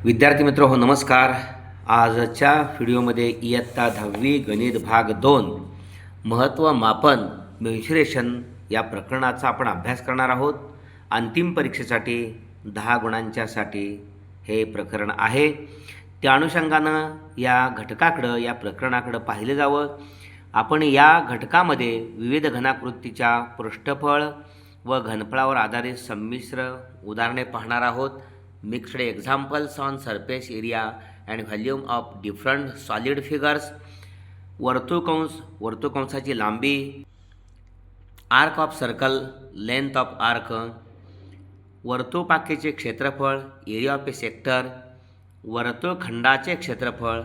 विद्यार्थी मित्र हो नमस्कार. आजच्या व्हिडिओमध्ये इयत्ता 10वी गणित भाग 2 महत्त्व मापन मेन्शुरेशन या प्रकरणाचा आपण अभ्यास करणार आहोत. अंतिम परीक्षेसाठी 10 गुणांच्यासाठी हे प्रकरण आहे. त्या अनुषंगानं या घटकाकडं या प्रकरणाकडं पाहिलं जावं. आपण या घटकामध्ये विविध घनाकृतीच्या पृष्ठफळ व घनफळावर आधारित संमिश्र उदाहरणे पाहणार आहोत. Mixed examples on surface area and volume of different solid figures. वर्तुळकंसाची लांबी, arc of circle, length of arc, वर्तुळपाकीचे क्षेत्रफळ, एरिया ऑफ ए सेक्टर, वर्तुळखंडाचे क्षेत्रफळ,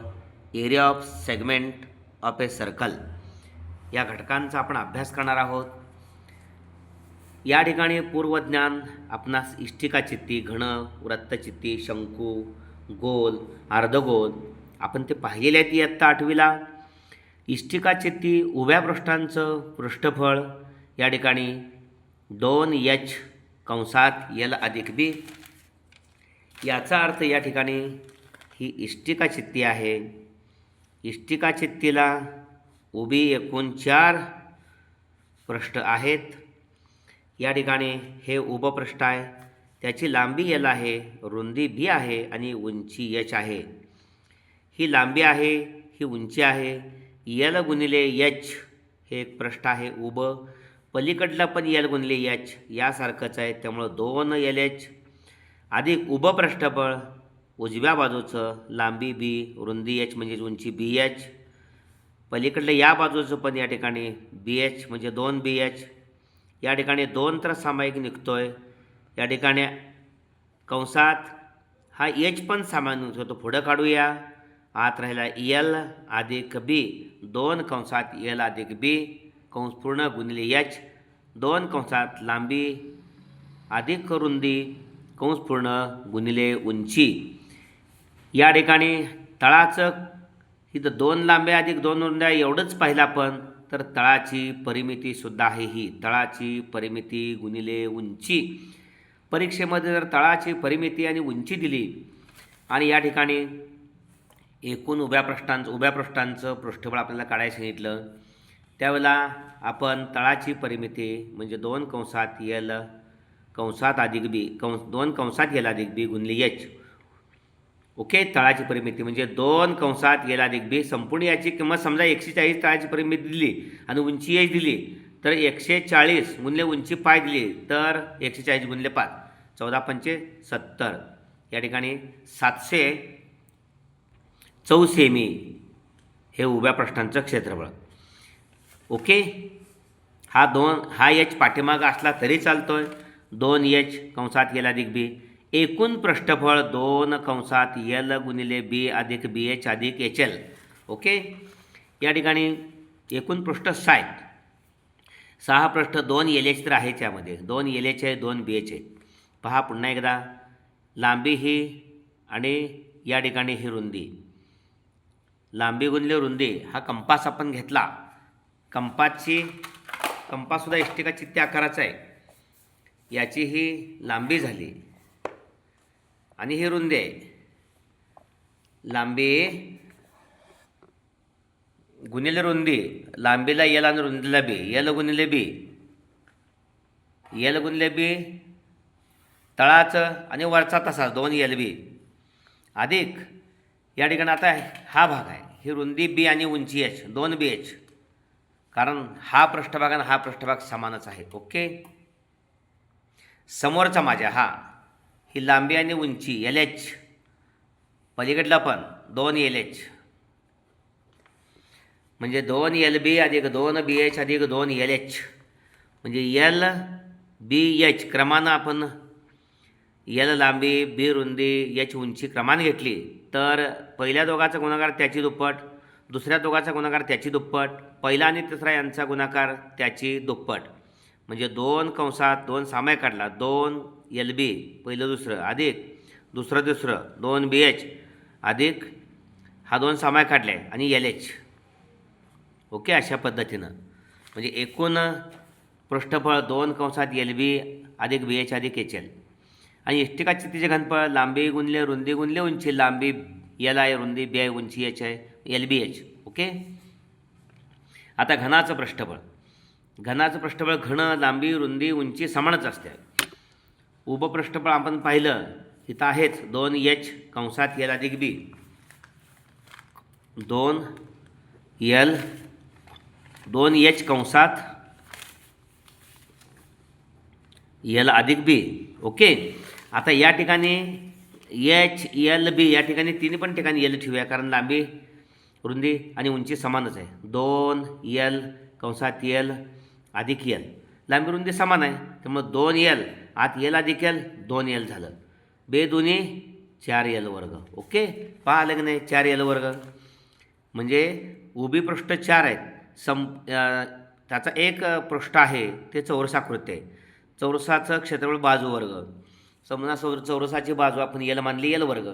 area of segment of a circle या घटकांचा आपण अभ्यास करणार आहोत. या ठिकाणी पूर्वज्ञान आपणास इष्टिकाचित्ती, घन, वृत्तचित्ती, शंकू, गोल, अर्धगोल आपण ते पाहिलेले आहेत इयत्ता 8वीला. इष्टिकाचित्ती उभ्या पृष्ठांचं पृष्ठफळ या ठिकाणी 2h कंसात L अधिक B. याचा अर्थ या ठिकाणी ही इष्टिकाचित्ती आहे. इष्टिकाचित्तीला उभी एकूण 4 पृष्ठ आहेत. या ठिकाणी हे उभं पृष्ठ आहे, त्याची लांबी L आहे, रुंदी B आहे आणि उंची H आहे. ही लांबी आहे, ही उंची आहे. L गुणिले H हे एक पृष्ठ आहे उभं. पलीकडलं पण L गुणिले H यासारखंच आहे, त्यामुळं 2LH अधिक उभं पृष्ठफळ उजव्या बाजूचं लांबी B, रुंदी H म्हणजे उंची BH. पलीकडलं या बाजूचं पण या ठिकाणी BH म्हणजे 2BH. या ठिकाणी 2 तर सामायिक निघतोय. या ठिकाणी कंसात हा H पण सामायिक निघतो, तो पुढं काढूया. आत राहिला L अधिक B, 2 कंसात L अधिक B कंस पूर्ण गुणिले H, 2 कंसात लांबी अधिक रुंदी कंस पूर्ण गुणिले उंची. या ठिकाणी तळाचं इथं 2 लांब्या अधिक 2 रुंद्या एवढंच पाहिलं आपण, तर तळाची परिमितीसुद्धा आहे. ही तळाची परिमिती गुणिले उंची. परीक्षेमध्ये जर तळाची परिमिती आणि उंची दिली आणि या ठिकाणी एकूण उभ्या पृष्ठांचं पृष्ठफळ आपल्याला काढायला सांगितलं, त्यावेळेला आपण तळाची परिमिती म्हणजे 2 कंसात L कंसात अधिक B 2 कंसात L अधिक B गुणिले H. ओके, तळाची परिमिती म्हणजे 2 कंसात L अधिक B. संपूर्ण याची किंमत समजा 140 तळाची परिमिती दिली आणि उंची H दिली, तर 140 गुणिले उंची पाय दिली तर 140 गुणिले 5 14 पंचे 70. या ठिकाणी 704 सेमी हे उभ्या पृष्ठांचं क्षेत्रफळ. ओके, हा H पाठीमागं असला तरी चालतोय. 2H कंसात L अधिक B. एकूण पृष्ठफळ 2 कंसात L गुणिले B अधिक BH अधिक HL. ओके, या ठिकाणी एकूण पृष्ठ 6 आहेत. 6 पृष्ठ 2 LH तर आहे, त्यामध्ये 2 LH आहे, 2 BH आहे. पहा पुन्हा एकदा, लांबी ही आणि या ठिकाणी ही रुंदी. लांबी गुणिले रुंदी हा कंपास आपण घेतला. कंपाससुद्धा इष्टिकाचित्ती आकाराचा आहे. याची ही लांबी झाली आणि ही रुंदी आहे. लांबी गुणिले रुंदी, लांबीला L आणि रुंदीला B. L गुणिले B, L गुणिले B तळाचं आणि वरचा तसा 2LB अधिक या ठिकाणी आता हा भाग आहे, ही रुंदी B आणि उंची H 2BH, कारण हा पृष्ठभाग आणि हा पृष्ठभाग समानच आहे. ओके, समोरचा माझ्या ही लांबी आणि उंची LH, पलीकडला पण 2LH म्हणजे 2LB अधिक 2BH अधिक 2LH म्हणजे LBH क्रमानं आपण L लांबी, B रुंदी, H उंची क्रमानं घेतली तर पहिल्या दोघाचा गुणाकार त्याची दुप्पट, दुसऱ्या दोघाचा गुणाकार त्याची दुप्पट, पहिला आणि तिसरा यांचा गुणाकार त्याची दुप्पट. म्हणजे 2 कंसात 2 सामायिक काढला, 2LB पहिलं दुसरं अधिक दुसरं तिसरं 2BH अधिक हा 2 सामायिक काढले आणि LH. ओके, अशा पद्धतीनं म्हणजे एकूण पृष्ठफळ 2 कंसात LB अधिक BH अधिक HL आणि इष्टिका चित्तीचे घनफळ लांबी गुणले रुंदी गुणले उंची. लांबी एल आहे, रुंदी बी आहे, उंची एच आहे, एल बी एच. ओके. आता घनाचं पृष्ठबळ. घनाचं पृष्ठबळ घन लांबी रुंदी उंची समानच असते. उपपृष्ठबळ आपण पाहिलं इथं आहेच 2h कंसात एल अधिक बी. 2h कंसात एल अधिक बी. ओके. आता या ठिकाणी एच एल बी या ठिकाणी तिन्ही पण ठिकाणी एल ठेवूया, कारण लांबी रुंदी आणि उंची समानच आहे. 2l कंसात एल अधिक एल. लांबी रुंदी समान आहे, त्यामुळे 2l आत एल अधिक एल 2l झालं. बे दोन्ही 4l वर्ग. ओके. पहा आलं की नाही, 4l वर्ग म्हणजे उभी पृष्ठ 4 आहेत. त्याचा एक पृष्ठ आहे ते चौरसाकृती आहे. चौरसाचं क्षेत्रफळ बाजू वर्ग. समजा चौरसाची बाजू आपण एल मानली एल वर्ग.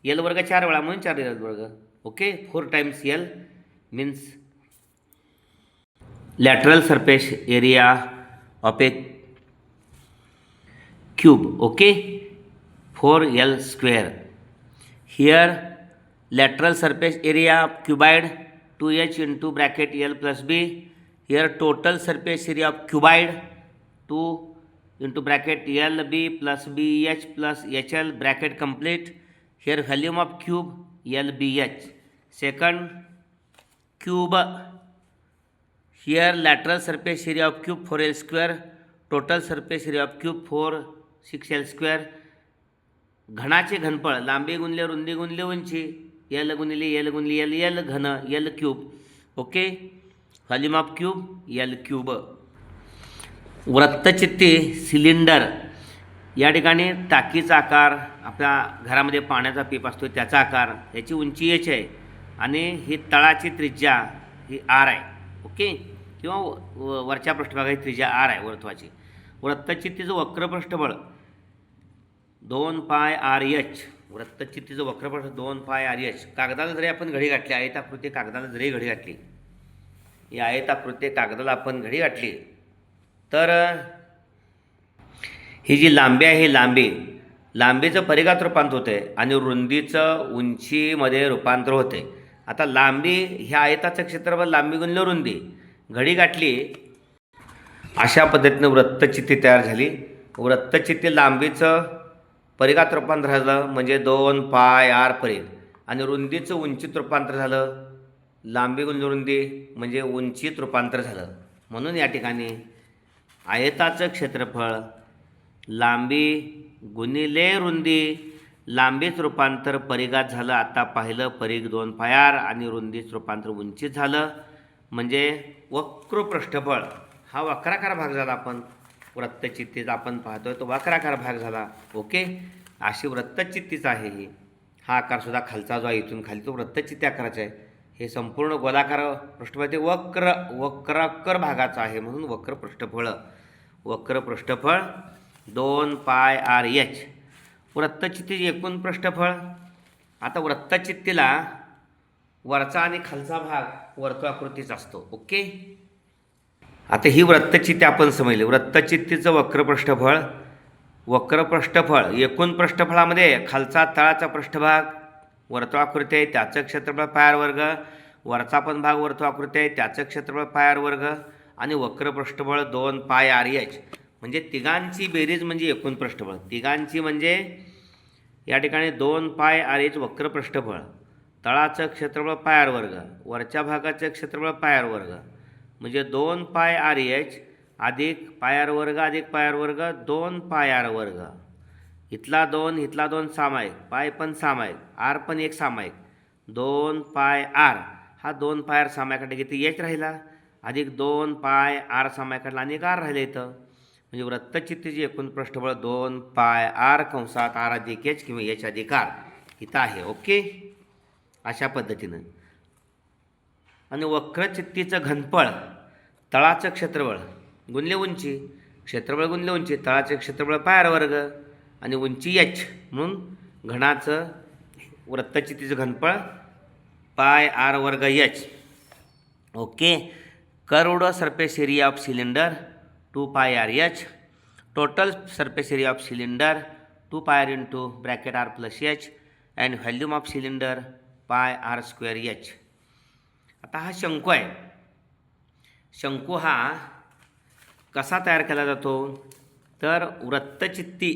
एल वर्ग 4 वेळा म्हणून 4l वर्ग. Okay. 4 times L means lateral surface area of a cube. Okay, 4l square. Here lateral surface area of cuboid 2h into bracket l plus b. Here total surface area of cuboid 2 into bracket l b plus b h plus hl bracket complete. Here volume of cube l b h. Second cube. Here lateral surface area of cube 4l square. Total surface area of cube 4 6l square. घनाचे घनफळ लांबी गुणले रुंदी गुणले उंची. L गुणिले L गुणिले L L घन L cube. Okay. Volume of cube L cube. वृत्तचित्ती सिलेंडर. या ठिकाणी टाकीचा आकार, आपल्या घरामध्ये पाण्याचा पीप असतो त्याचा आकार, याची उंची एच आहे आणि ही तळाची त्रिज्या ही आर आहे. ओके. किंवा वरच्या पृष्ठभागाची त्रिज्या आर आहे वर्तुळाची. वृत्तचित्तीचं वक्रपृष्ठबळ 2πrh. वृत्तचित्तीचं वक्रपृष्ठ 2πrh. कागदाला जरी आपण घडी घातली, आयताकृती कागदाला जरी घडी घातली, या आयताकृती कागदाला आपण घडी घातली तर ही जी लांबी आहे, ही लांबीचं परिघात रूपांतर होते आणि रुंदीचं उंचीमध्ये रूपांतर होते. आता लांबी ह्या आयताचं क्षेत्रफळ लांबी गुणिले रुंदी घडी गाठली, अशा पद्धतीने वृत्तचित्ती तयार झाली. वृत्तचित्ती लांबीचं परिघात रूपांतर झालं म्हणजे 2πr परिघ, आणि रुंदीचं उंचीत रूपांतर झालं, लांबी गुणिले रुंदी म्हणजे उंचीत रूपांतर झालं. म्हणून या ठिकाणी आयताचं क्षेत्रफळ लांबी गुणिले रुंदी, लांबीच रूपांतर परिघात झालं. आता पाहिलं परिघ 2πr आणि रुंदीच रूपांतर उंचीत झालं, म्हणजे वक्र पृष्ठफळ हा वक्राकार भाग झाला. आपण वृत्तचित्तीचा आपण पाहतोय तो वक्राकार भाग झाला. ओके. अशी वृत्तचित्तीच आहे ही. हा आकारसुद्धा खालचा जो आहे इथून खाली तो वृत्तचित्ती आकाराचा आहे. हे संपूर्ण गोलाकार पृष्ठफळ ते वक्राकार भागाचं आहे, म्हणून वक्र पृष्ठफळ 2πrh. वृत्तचित्तीचे एकूण पृष्ठफळ. आता वृत्तचित्तीला वरचा आणि खालचा भाग वर्तुळाकृतीचा असतो. ओके. आता ही वृत्तचित्ती आपण समजली. वृत्तचित्तीचं वक्र पृष्ठफळ एकूण पृष्ठफळामध्ये खालचा तळाचा पृष्ठभाग वर्तुळाकृती आहे, त्याचं क्षेत्रफळ πr वर्ग. वरचा पण भाग वर्तुळाकृती आहे, त्याचं क्षेत्रफळ πr वर्ग. आणि वक्र पृष्ठफळ 2πrh. म्हणजे तिघांची बेरीज म्हणजे एकूण पृष्ठफळ. तिघांची म्हणजे या ठिकाणी 2πrh वक्र पृष्ठफळ, तळाचं क्षेत्रफळ πr वर्ग, वरच्या भागाचं क्षेत्रफळ πr वर्ग, म्हणजे 2πrh अधिक πr वर्ग अधिक πr वर्ग 2πr वर्ग. इथला 2 सामायिक, पाय पण सामायिक, आर पण एक सामायिक. 2πr हा 2πr सामायिकाकडे किती एच राहिला, अधिक 2πr सामायिकाला आणि एक आर राहिलं इथं. म्हणजे वृत्तचित्तीची एकूण पृष्ठफळ 2πr कंसात आर अधिक एच किंवा एच अधिक आर इथं आहे. ओके. अशा पद्धतीनं. आणि वक्रचित्तीचं घनफळ तळाचं क्षेत्रफळ गुणले उंची, क्षेत्रफळ गुणले उंची, तळाचे क्षेत्रफळ πr वर्ग आणि उंची एच, म्हणून घनाचं वृत्तचित्तीचं घनफळ πr वर्ग H. Okay. Curved surface area of cylinder 2πrh. Total surface area of cylinder 2 pi r into bracket r plus h and volume of cylinder pi r square h. आता हा शंकू आहे. शंकू हा कसा तयार केला जातो तर वृत्तचित्ती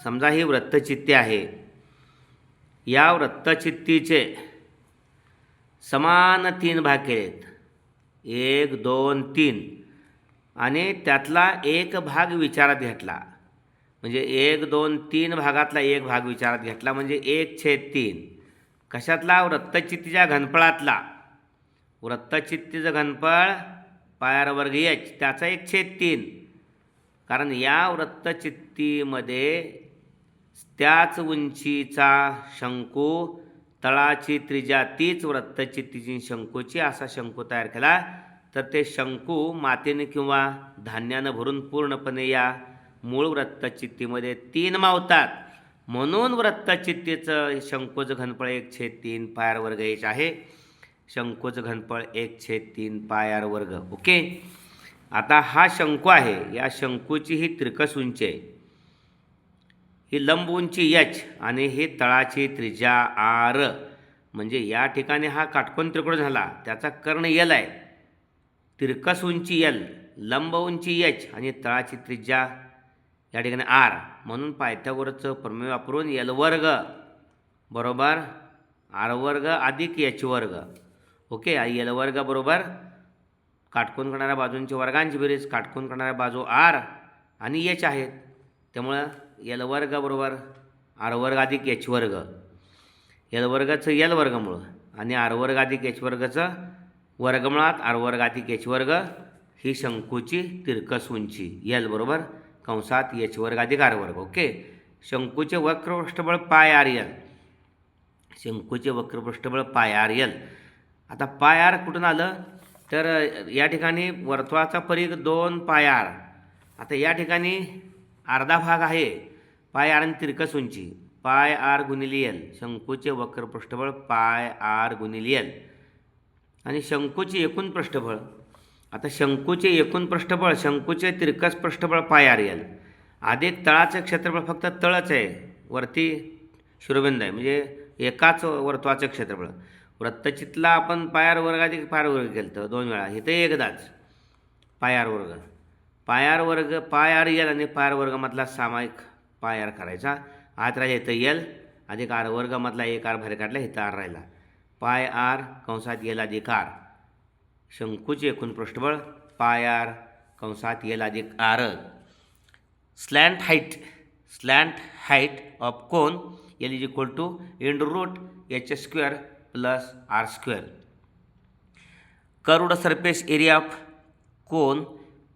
समजा ही वृत्तचित्ती आहे. या वृत्तचित्तीचे समान 3 भाग केलेत 1 2 3 आणि त्यातला एक भाग विचारात घेतला म्हणजे 1 2 3 भागातला एक भाग विचारात घेतला म्हणजे 1/3. कशातला वृत्तचित्तीच्या घनफळातला. वृत्तचित्तीचं घनफळ पाय r वर्ग h त्याचा 1/3. कारण या वृत्तचित्तीमध्ये त्याच उंचीचा शंकू तळाची त्रिज्या तीच वृत्तचित्तीची शंकूची असा शंकू तयार केला तर ते शंकू मातीने किंवा धान्यानं भरून पूर्णपणे या मूळ वृत्तचित्तीमध्ये 3 मावतात. म्हणून वृत्तचित्तीचं शंकूचं घनफळ 1/3 पाय r वर्ग h आहे. शंकूचं घनफळ 1/3 पाय r वर्ग. ओके. आता हा शंकू आहे. या शंकूची ही तिरकस उंची आहे. ही लंब उंची h आणि ही तळाची त्रिज्या r. म्हणजे या ठिकाणी हा काटकोन त्रिकोण झाला. त्याचा कर्ण l आहे. तिरकस उंची l, लंब उंची h आणि तळाची त्रिज्या या ठिकाणी r. म्हणून पायथागोरसचं प्रमेय वापरून l वर्ग बरोबर r वर्ग अधिक h वर्ग. ओके. l वर्ग बरोबर काटकोन करणाऱ्या बाजूंची वर्गांची बेरीज. काटकोन करणाऱ्या बाजू r आणि h आहेत. त्यामुळं l वर्ग बरोबर r वर्ग अधिक h वर्ग. l वर्गाचं l वर्गमूळ आणि r वर्ग अधिक h वर्गाचं वर्गमुळात r वर्ग अधिक h वर्ग ही शंकूची तिरकस उंची l बरोबर कंसात h वर्ग अधिक r वर्ग. ओके. शंकूचे वक्र पृष्ठबळ पाय r l. शंकूचे वक्र पृष्ठबळ पाय r l. आता पाय r कुठून आलं तर या ठिकाणी वर्तुळाचा परिघ 2 पाय r. आता या ठिकाणी अर्धा भाग आहे पाय r आणि तिरकस उंची पाय r गुणिले l. शंकूचे वक्र पृष्ठबळ पाय r गुणिले l आणि शंकूचे एकूण पृष्ठबळ. आता शंकूचे एकूण पृष्ठबळ शंकूचे तिरकस पृष्ठबळ पाय r l अधिक तळाचं क्षेत्रफळ फक्त तळच आहे. वरती शिरोबिंदू आहे म्हणजे एकाच वर्तुळाचं क्षेत्रफळ. वृत्तचित्तला आपण पाय r वर्ग अधिक पाय r वर्ग केलं तर 2 वेळा. इथं एकदाच पाय r वर्ग. पाय r वर्ग पाय r l आणि पाय r वर्गामधला सामायिक पाय r करायचा. आत राहिला इथं l अधिक r वर्गामधला एक r बाहेर काढला इथं r राहिला. पाय r कंसात l अधिक r. शंकूचे एकूण पृष्ठबळ पाय r कंसात l अधिक r. Slant height of cone l is equal to √h square plus r square. Curved surface area of cone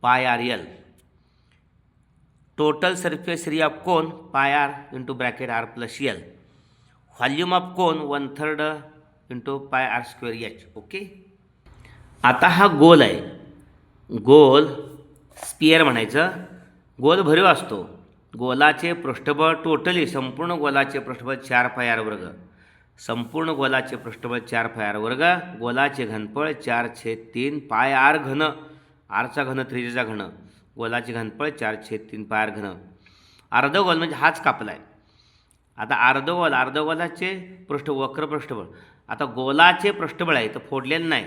pi r l. Total surface area of cone pi r into bracket r प्लस l. Volume of cone 1/3 into pi r square h. Okay. आता हा गोल आहे. गोल sphere म्हणायचं. गोल भरीव असतो. गोलाचे पृष्ठबळ totally संपूर्ण गोलाचे पृष्ठबळ 4 pi r वर्ग. संपूर्ण गोलाचे पृष्ठबळ 4 पाय r वर्ग. गोलाचे घनफळ 4/3 पाय r घन. rचा घन त्रिज्याचा घन. गोलाचे घनफळ 4/3 पाय r घन. अर्धगोल म्हणजे हाच कापला आहे. आता अर्धगोलाचे वक्र पृष्ठबळ. आता गोलाचे पृष्ठबळ आहे तर फोडलेलं नाही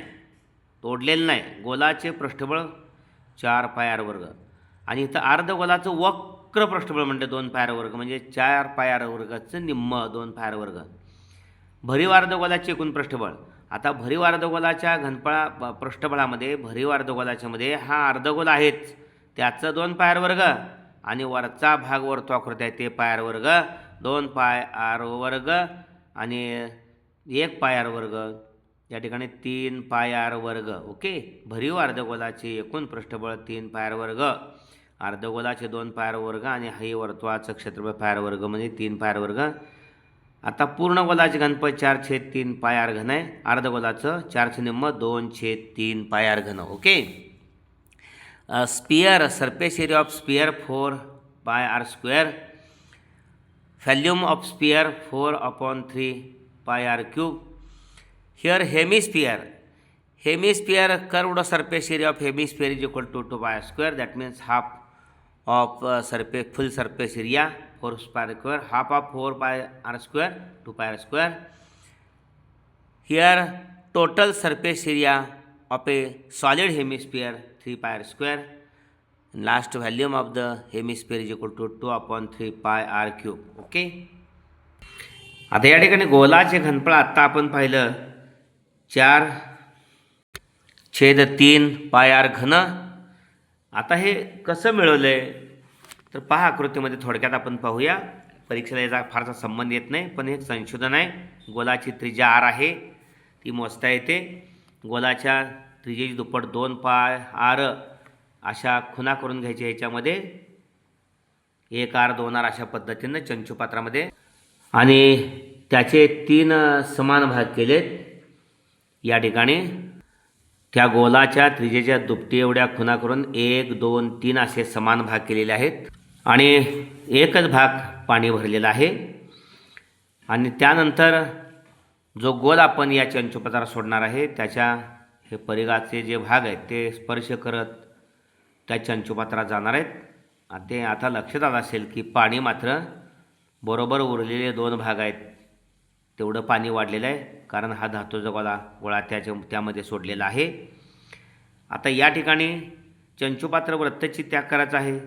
तोडलेलं नाही. गोलाचे पृष्ठबळ 4 पाय r वर्ग आणि इथं अर्धगोलाचं वक्र पृष्ठबळ म्हणजे 2 पाय r वर्ग म्हणजे 4 पाय r वर्गाचं निम्म 2 पाय r वर्ग. भरीव अर्धगोलाचे एकूण पृष्ठबळ. आता भरीव अर्धगोलाच्या पृष्ठबळामध्ये भरीव अर्धगोलाच्या मध्ये हा अर्धगोल आहेच त्याचं 2 पाय r वर्ग आणि वरचा भाग वर्तुळाकृती आहे ते पाय r वर्ग 2 पाय r वर्ग आणि 1 पाय r वर्ग. या ठिकाणी 3 पाय r वर्ग. ओके. भरीव अर्धगोलाचे एकूण पृष्ठबळ 3 पाय r वर्ग. अर्धगोलाचे 2 पाय r वर्ग आणि हे वर्तुळाचं क्षेत्रफळ पाय r वर्ग म्हणजे 3 पाय r वर्ग. आता पूर्ण गोलाचे घनफळ 4/3 पाय r घन आहे. अर्धगोलाचं 4चं निम्म 2/3 पाय r घन. Okay. Sphere surface area of sphere 4 pi r square. Volume of sphere 4/3 pi r cube. Here hemisphere curved surface area of hemisphere is equal to 2 pi r square. That means half of surface full surface area 4πr², half of 4πr², 2πr². Here total surface area of a solid hemisphere 3πr². Last volume of the hemisphere is equal to 2/3πr³. Okay. आता या ठिकाणी गोलाचे घनफळ आत्ता आपण पाहिलं 4/3πr³. आता हे कसं मिळवलं आहे तर पहा आकृतीमध्ये थोडक्यात आपण पाहूया. परीक्षेला याचा फारसा संबंध येत नाही, पण एक संशोधन आहे. गोलाची त्रिज्या r आहे, ती मोजता येते. गोलाच्या त्रिज्येची दुप्पट 2πr अशा खुणा करून घ्यायच्या. ह्याच्यामध्ये 1r 2r अशा पद्धतीनं चंचुपात्रामध्ये, आणि त्याचे 3 समान भाग केलेत. या ठिकाणी त्या गोलाच्या त्रिज्येच्या दुपटी एवढ्या खुणा करून 1 2 3 असे समान भाग केलेले आहेत, आणि एकच भाग पाणी भरलेला आहे. आणि त्यानंतर जो गोल आपण या चंचुपात्रात सोडणार आहे त्याच्या हे परिघाचे जे भाग आहेत ते स्पर्श करत त्या चंचुपात्रात जाणार आहेत. ते आता लक्षात आलं असेल की पाणी मात्र बरोबर उरलेले 2 भाग आहेत तेवढं पाणी वाढलेलं आहे, कारण हा धातूचा गोळा त्यामध्ये सोडलेला आहे. आता या ठिकाणी चंचुपात्र वृत्तचित्त त्याग करायचं आहे.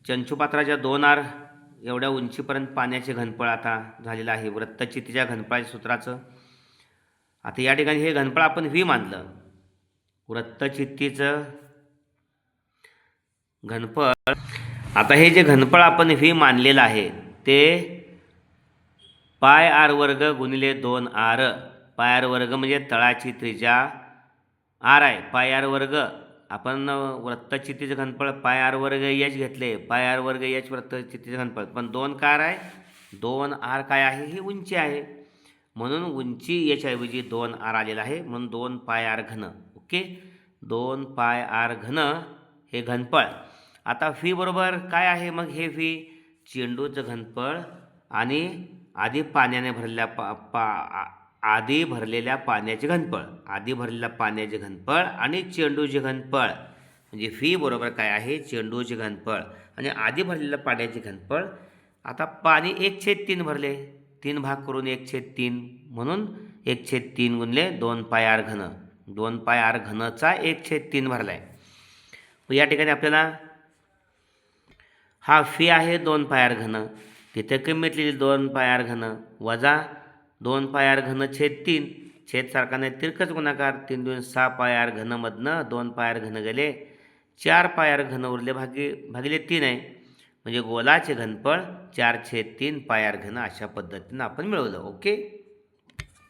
चंचुपात्राच्या 2r एवढ्या उंचीपर्यंत पाण्याचे घनफळ आता झालेलं आहे वृत्तचित्तीच्या घनफळाच्या सूत्राचं. आता या ठिकाणी हे घनफळ आपण व्ही मानलं. वृत्तचित्तीचं घनफळ, आता हे जे घनफळ आपण व्ही मानलेलं आहे ते πr² गुणिले 2r. πr² म्हणजे तळाची त्रिज्या r आहे. πr² आपण वृत्तचित्तीचे घनफळ πr² घेतले. πr² वृत्तचित्तीचे घनफळ, पण 2 काय आहे, 2r काय आहे, ही उंची आहे, म्हणून उंची h ऐवजी 2r आलेला आहे, म्हणून 2πr³. ओके, 2πr³ हे घनफळ. आता फी बरोबर काय आहे मग, हे फी चेंडूचं घनफळ आणि आधी भरलेल्या पाण्याचे घनफळ आणि चेंडूचे घनफळ. म्हणजे फी बरोबर काय आहे, चेंडूचे घनफळ आणि आधी भरलेल्या पाण्याचे घनफळ. आता पाणी 1/3 भरले, 3 भाग करून 1/3, म्हणून 1/3 गुणले 2πr³. 2πr³ 1/3 भरला आहे. या ठिकाणी आपल्याला हा फी आहे 2πr³, तिथे किंमतलेली 2πr³ वजा 2πr³ 3 सारखा नाही, तिरकस गुणाकार, 3 2 6πr³ मधनं 2πr³ गेले, 4πr³ उरले, भागिले 3 आहे, म्हणजे गोलाचे घनफळ 4/3πr³ अशा पद्धतीनं आपण मिळवलं. ओके.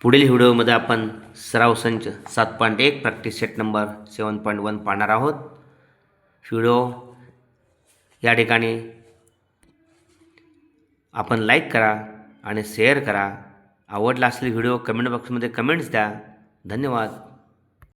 पुढील व्हिडिओमध्ये आपण सराव संच 7.1 प्रॅक्टिस सेट नंबर 7.1 पाहणार आहोत. व्हिडिओ या ठिकाणी आपण लाईक करा आणि शेअर करा. आवडला असलेला व्हिडिओ कमेंट बॉक्समध्ये कमेंट्स द्या. धन्यवाद.